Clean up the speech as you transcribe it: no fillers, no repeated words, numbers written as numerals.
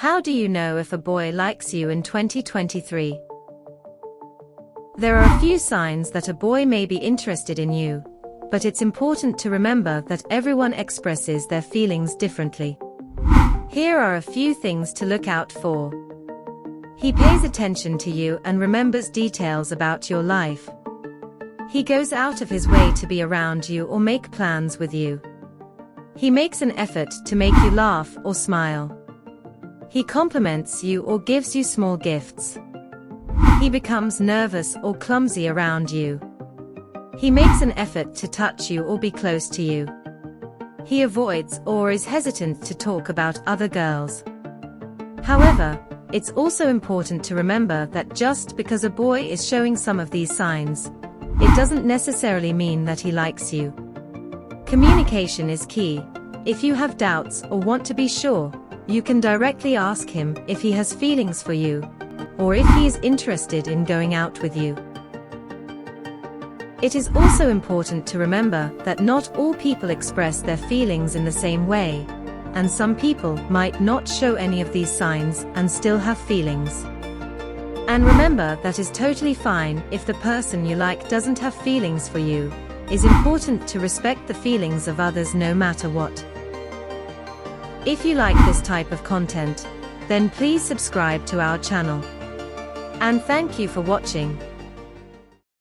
How do you know if a boy likes you in 2023? There are a few signs that a boy may be interested in you, but it's important to remember that everyone expresses their feelings differently. Here are a few things to look out for. He pays attention to you and remembers details about your life. He goes out of his way to be around you or make plans with you. He makes an effort to make you laugh or smile. He compliments you or gives you small gifts. He becomes nervous or clumsy around you. He makes an effort to touch you or be close to you. He avoids or is hesitant to talk about other girls. However, it's also important to remember that just because a boy is showing some of these signs, it doesn't necessarily mean that he likes you. Communication is key. If you have doubts or want to be sure, you can directly ask him if he has feelings for you, or if he is interested in going out with you. It is also important to remember that not all people express their feelings in the same way, and some people might not show any of these signs and still have feelings. And remember, that is totally fine if the person you like doesn't have feelings for you. It's important to respect the feelings of others no matter what. If you like this type of content, then please subscribe to our channel. And thank you for watching.